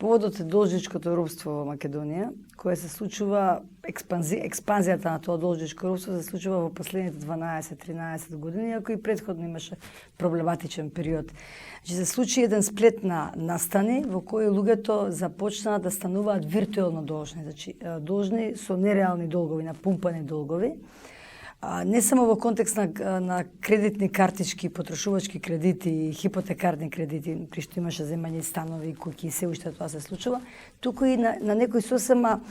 Поводот е должничкото робство во Македонија, кое се случува, експанзијата на тоа должничко робство се случува во последните 12-13 години, иако и претходно имаше проблематичен период. Значи се случи еден сплет на настани во кои луѓето започнаа да стануваат виртуелно должни, значи должни со нереални долгови, напумпани долгови. Не само во контекст на кредитни картички, потрошувачки кредити, хипотекарни кредити, при што имаше земање станови, куќи и се уште тоа се случува, туку и на некој сосема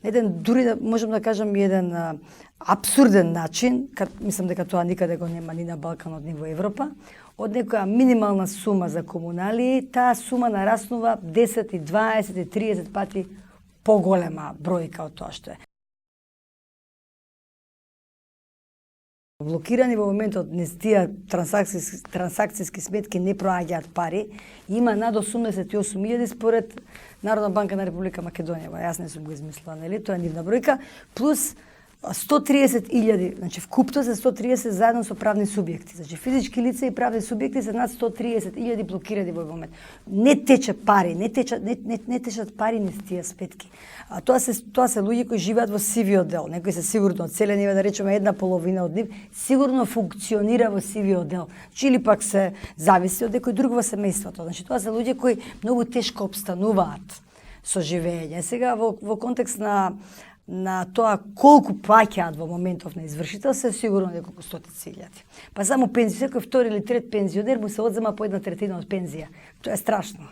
еден, дури да можам да кажам, еден апсурден начин, мислам дека тоа никаде го нема ни на Балканот, ни во Европа, од некоја минимална сума за комуналии, таа сума нараснува 10, 20, 30 пати поголема бројка од тоа што е. Блокирани во моментот низ тие трансакцијски сметки не проаѓаат пари, има над 88.000 според Народна банка на Република Македонија. Јас не сум го измислила, нели? Тоа е нивна бројка, плюс 130.000, значи вкупно се 130 заедно со правни субјекти. Значи физички лица и правни субјекти се над 130.000 блокирани во момент. Не тече пари, не течат пари низ тие сметки. А тоа се луѓе кои живеат во сивиот дел. Некои се сигурно оцелени, да речеме една половина од нив, сигурно функционира во сивиот дел. Или пак се зависи од некој друг во семејството. Значи тоа се луѓе кои многу тешко обстануваат со живење. Сега во контекст на тоа колку плаќаат во моментов на извршител, се сигурно неколку стотици илјади. Па само пензија, секој втори или трет пензионер му се одзема по 1/3 од пензија. Тоа е страшно.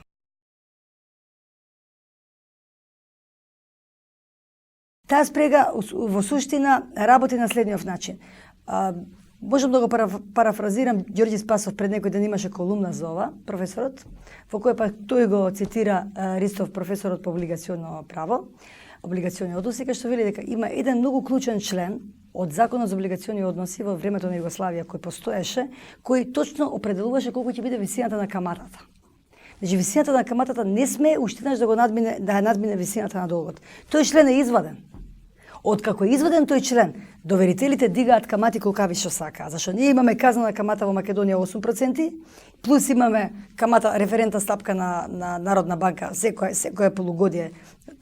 Таа спрега во суштина работи на следниот начин. Можам да го парафразирам, Ѓорѓи Спасов пред некој ден имаше колумна за ова, професорот, во која пак тој го цитира Ристов, професорот по облигационно право, облигационни односи, кај што вели дека има еден многу клучен член од Законот за облигационни односи во времето на Југославија кој постоеше, кој точно определуваше колку ќе биде висината на каматата. Значи висината на каматата не смее уште еднаш да надмине висината на долгот. Тој член е изваден. Откако е изваден тој член, доверителите дигаат камати колкави што сакаат. Зашто ние имаме казнена камата во Македонија 8%, плюс имаме камата референтна стапка на Народна банка секоја полугодие,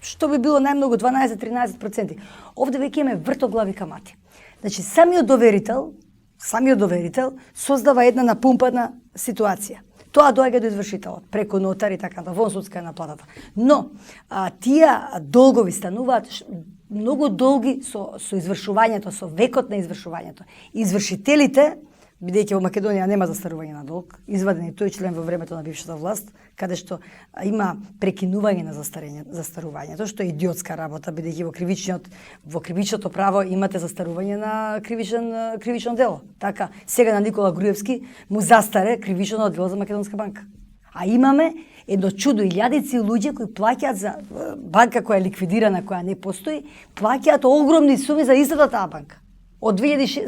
што би било најмногу 12-13%. Овде веќе имаме вртоглави камати. Значи самиот доверител создава една напумпана ситуација. Тоа доаѓа до извршителот, преку нотари, така да, вон судска е наплатата. Но, тие долгови стануваат многу долги со извршувањето, со векот на извршувањето. Извршителите, бидејќи во Македонија нема застарување на долг, изваден е тој член во времето на бившата власт, каде што има прекинување на застарувањето, што е идиотска работа, бидејќи во кривичното право имате застарување на кривично дело. Така, сега на Никола Груевски му застаре кривично дело за Македонска банка. А имаме едно чудо, илјадици луѓе кои плаќаат за банка која е ликвидирана, која не постои, плаќаат огромни суми за истата таа банка. Од 2006,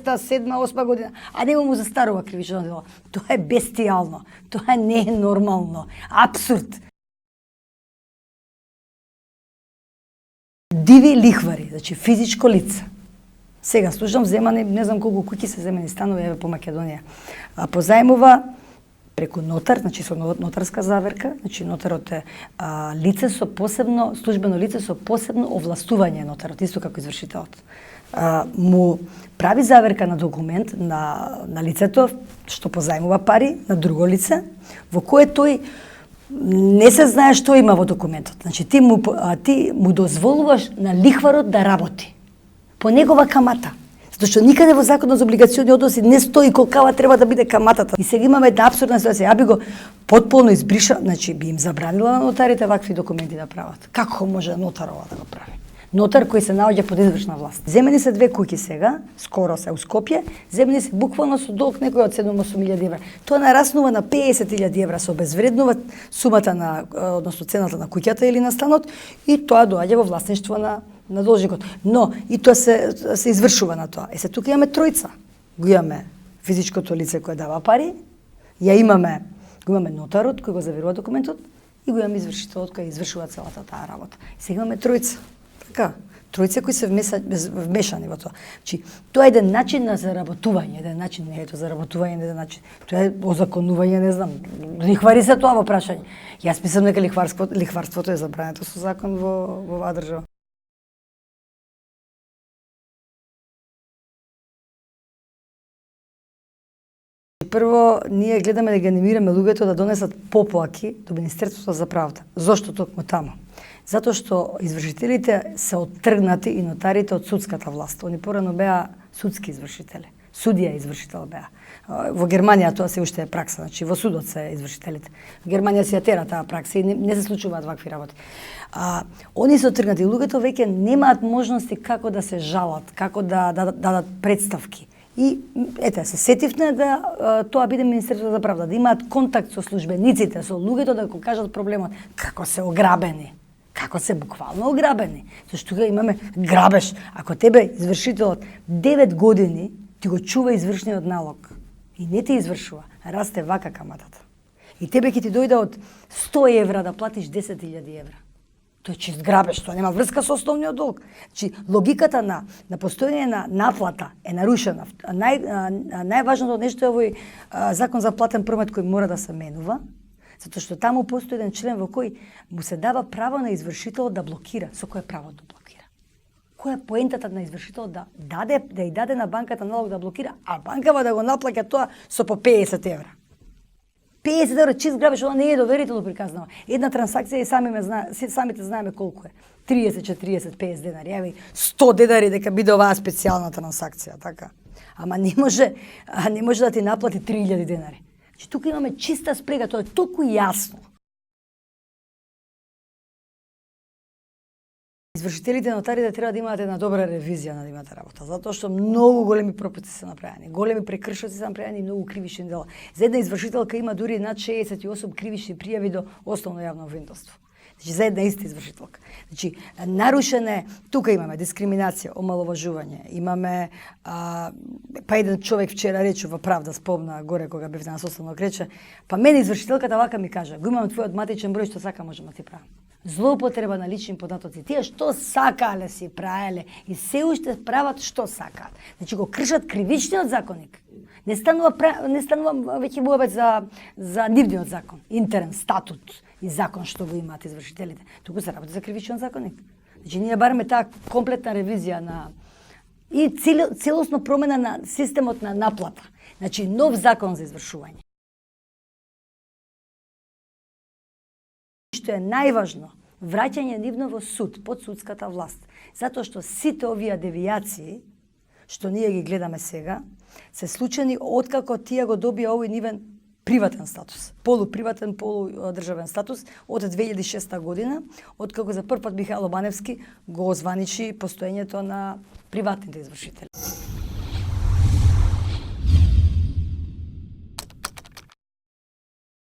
2007, 2008 година, а нема му застарува кривично дело. Тоа е бестијално, тоа не е нормално, апсурд. Диви лихвари, значи физичко лице. Сега слушам земани, не знам колку куќи се земени станови по Македонија. Позајмува преку нотар, значи со нотарска заверка, значи нотарот е лице со посебно, службено лице со посебно овластување нотарот, исто како извршителот. Му прави заверка на документ на лицето што позајмува пари на друго лице, во кое тој не се знае што има во документот. Значи ти му дозволуваш на лихварот да работи по негова камата. Затоа што никаде во Законот за облигационни односи не стои колкава треба да биде каматата. И сега имаме една апсурдна ситуација. Ја би го потполно избриша, значи би им забранила на нотарите вакви документи да прават. Како може нотар ова да го прави? Нотар кој се наоѓа под извршна власт. Земени се 2 куќи сега, скоро се у Скопје, земени се буквално со долг некој од 7-8 евра. Тоа нараснува на 50.000 евра, се обезвреднува сумата односно цената на куќата или на станот и тоа доаѓа во власништво на должникот. Но и тоа се извршува на тоа. Се тука имаме тројца. Го имаме физичкото лице кое дава пари, го имаме нотарот кој го заверува документот и го имаме извршителот кој извршува целата таа работа. Сега имаме тројца. Така, Тројца кои се вмешани во тоа. Значи, тоа е еден начин на заработување, еден начин не е тоа заработување, еден начин. Тоа е озаконување, не знам. Лихвари се тоа во прашање. Јас мислам дека лихварството е забрането со закон во оваа држава. Прво, ние гледаме да ги анимираме луѓето да донесат поплаки до Министерството за правда. Зошто токму таму? Затоа што извршителите се оттргнати и нотарите од судската власт. Они порано беа судски извршители. Судија извршител беа. Во Германија тоа се уште е пракса, значи во судот се извршителите. Во Германија се ја тера таа пракса и не се случуваат вакви работи. Они се оттргнати. Луѓето веќе немаат можности како да се жалат, како да дадат представки. И ете, се сетивме да тоа биде Министерството за правда, да имаат контакт со службениците, со луѓето да го кажат проблемот, како се ограбени, како се буквално ограбени. Зашто тука имаме грабеж. Ако тебе извршителот 9 години ти го чува извршниот налог и не те извршува, расте вака каматата. И тебе ќе ти дојде од 100 евра да платиш 10.000 евра. Тоа е чист грабеж, тоа нема врска со основниот долг. Значи, логиката на постојање на наплата е нарушена. Најважното нешто е овој закон за платен промет кој мора да се менува, затоа што таму постои еден член во кој му се дава право на извршителот да блокира. Со кое право да блокира? Која е поентата на извршителот да ја даде на банката налог да блокира, а банкава да го наплаќа тоа со по 50 евра? 50 евра чист грабеж, она не е доверително приказнава. Една трансакција и самите знаеме колку е. 30, 40, 50 денари. Еве 100 денари дека биде оваа специјална трансакција, така. Ама не може да ти наплати 3000 денари. Значи тука имаме чиста спрега, тоа е толку јасно. Извршителите нотарите треба да имаат една добра ревизија на нивната работа, затоа што многу големи пропуци се направени, големи прекршоци се направени и многу кривични дела. За една извршителка има дури над 68 кривични пријави до основно јавно обвинителство. Значи за една иста извршителка. Значи нарушене, тука имаме дискриминација, омаловажување, имаме па еден човек вчера рече во Правда, спомна горе кога бев на состанок, рече, па мене извршителката вака ми кажа, го имам твојот матичен број, што сака можам да ти правам. Злоупотреба на лични податоци. Тие што сакале си правеле и се уште прават што сакаат. Значи го кршат кривичниот законник. Не станува веќе муабет за нивниот закон, интерен статут и закон што го имаат извршителите. Туку се работи за кривичниот законник. Значи ние бараме таа комплетна ревизија на и целосно промена на системот на наплата. Значи нов закон за извршување. Што е најважно, враќање нивно во суд, под судската власт. Затоа што сите овие девијации, што ние ги гледаме сега, се случени откако тие го добија овој нивен приватен статус, полуприватен, полудржавен статус од 2006 година, откако за прв пат Михајло Баневски го озваничи постоењето на приватните извршители.